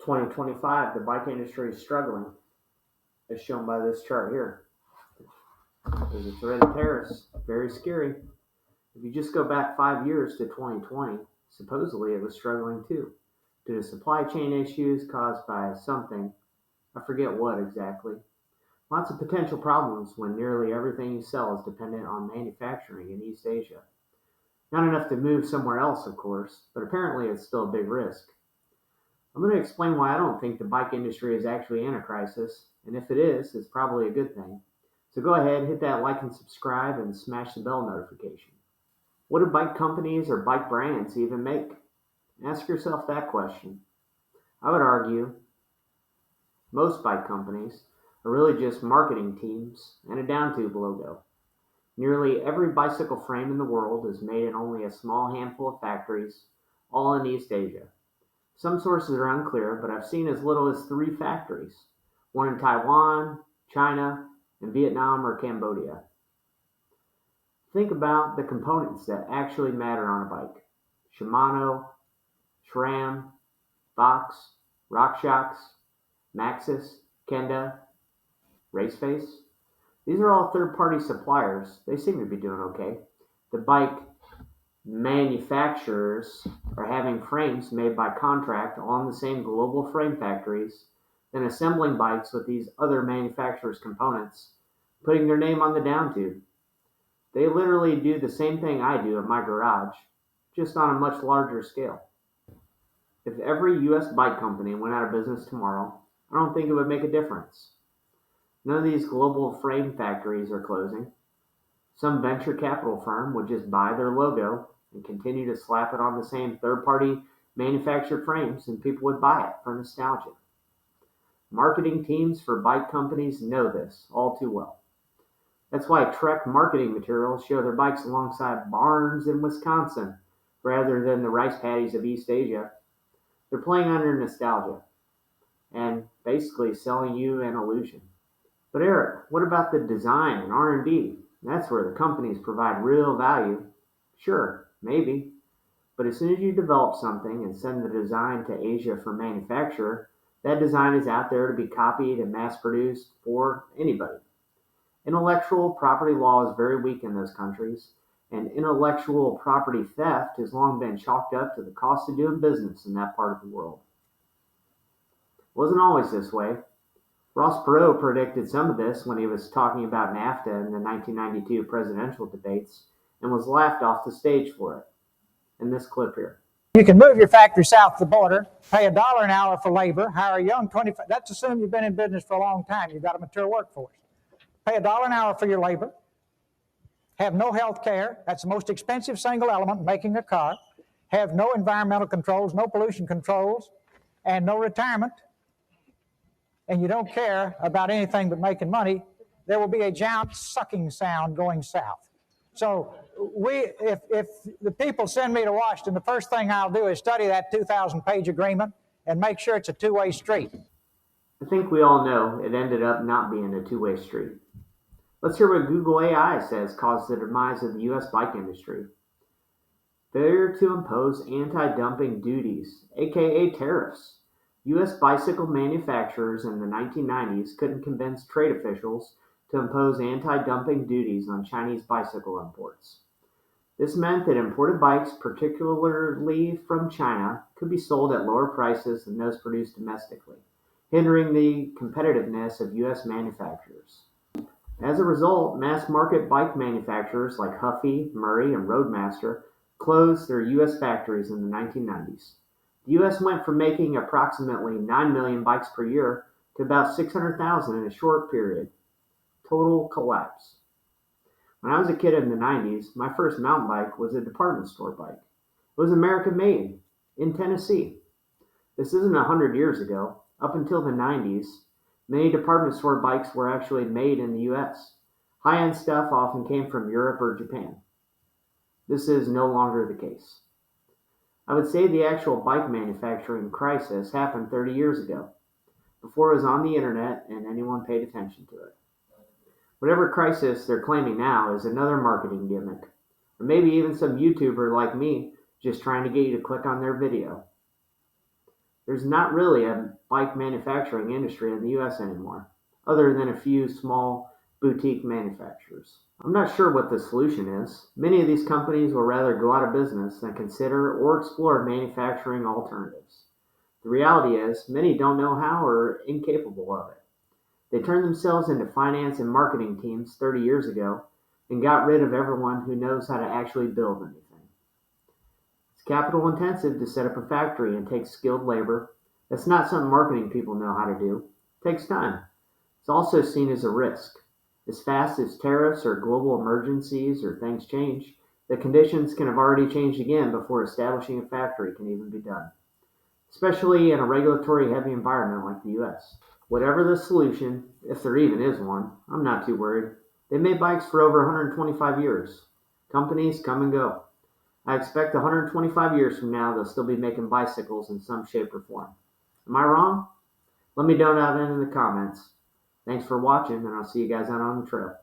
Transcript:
2025, the bike industry is struggling, as shown by this chart here. There's a threat of tariffs, very scary. If you just go back 5 years to 2020, supposedly it was struggling too, due to supply chain issues caused by something, I forget what exactly. Lots of potential problems when nearly everything you sell is dependent on manufacturing in East Asia. Not enough to move somewhere else, of course, but apparently it's still a big risk. I'm going to explain why I don't think the bike industry is actually in a crisis, and if it is, it's probably a good thing. So go ahead, hit that like and subscribe, and smash the bell notification. What do bike companies or bike brands even make? Ask yourself that question. I would argue most bike companies are really just marketing teams and a down tube logo. Nearly every bicycle frame in the world is made in only a small handful of factories, all in East Asia. Some sources are unclear, but I've seen as little as 3 factories, one in Taiwan, China, and Vietnam or Cambodia. Think about the components that actually matter on a bike. Shimano, SRAM, Fox, RockShox, Maxxis, Kenda, Raceface. These are all third-party suppliers. They seem to be doing okay. The bike manufacturers are having frames made by contract on the same global frame factories, then assembling bikes with these other manufacturers' components, putting their name on the down tube. They literally do the same thing I do at my garage, just on a much larger scale. If every US bike company went out of business tomorrow, I don't think it would make a difference. None of these global frame factories are closing. Some venture capital firm would just buy their logo and continue to slap it on the same third-party manufactured frames, and people would buy it for nostalgia. Marketing teams for bike companies know this all too well. That's why Trek marketing materials show their bikes alongside barns in Wisconsin rather than the rice paddies of East Asia. They're playing under nostalgia and basically selling you an illusion. But Eric, what about the design and R&D? That's where the companies provide real value. Sure, maybe. But as soon as you develop something and send the design to Asia for manufacture, that design is out there to be copied and mass-produced for anybody. Intellectual property law is very weak in those countries, and intellectual property theft has long been chalked up to the cost of doing business in that part of the world. It wasn't always this way. Ross Perot predicted some of this when he was talking about NAFTA in the 1992 presidential debates and was laughed off the stage for it. In this clip here. You can move your factory south of the border, pay $1 an hour for labor, hire a young 25, that's assuming you've been in business for a long time, you've got a mature workforce. Pay $1 an hour for your labor, have no health care, that's the most expensive single element in making a car, have no environmental controls, no pollution controls, and no retirement, and you don't care about anything but making money, there will be a giant sucking sound going south. So if the people send me to Washington, the first thing I'll do is study that 2,000-page agreement and make sure it's a two-way street. I think we all know it ended up not being a two-way street. Let's hear what Google AI says caused the demise of the US bike industry. Failure to impose anti-dumping duties, aka tariffs. US bicycle manufacturers in the 1990s couldn't convince trade officials to impose anti-dumping duties on Chinese bicycle imports. This meant that imported bikes, particularly from China, could be sold at lower prices than those produced domestically, hindering the competitiveness of US manufacturers. As a result, mass-market bike manufacturers like Huffy, Murray, and Roadmaster closed their US factories in the 1990s. The US went from making approximately 9 million bikes per year to about 600,000 in a short period. Total collapse. When I was a kid in the 90s, my first mountain bike was a department store bike. It was American made in Tennessee. This isn't 100 years ago. Up until the 90s, many department store bikes were actually made in the US. High-end stuff often came from Europe or Japan. This is no longer the case. I would say the actual bike manufacturing crisis happened 30 years ago, before it was on the internet and anyone paid attention to it. Whatever crisis they're claiming now is another marketing gimmick, or maybe even some YouTuber like me just trying to get you to click on their video. There's not really a bike manufacturing industry in the US anymore, other than a few small boutique manufacturers. I'm not sure what the solution is. Many of these companies will rather go out of business than consider or explore manufacturing alternatives. The reality is, many don't know how or are incapable of it. They turned themselves into finance and marketing teams 30 years ago and got rid of everyone who knows how to actually build anything. It's capital intensive to set up a factory and take skilled labor. That's not something marketing people know how to do. It takes time. It's also seen as a risk. As fast as tariffs or global emergencies or things change, the conditions can have already changed again before establishing a factory can even be done, especially in a regulatory heavy environment like the US. Whatever the solution, if there even is one, I'm not too worried. They made bikes for over 125 years. Companies come and go. I expect 125 years from now they'll still be making bicycles in some shape or form. Am I wrong? Let me know down in the comments. Thanks for watching, and I'll see you guys out on the trail.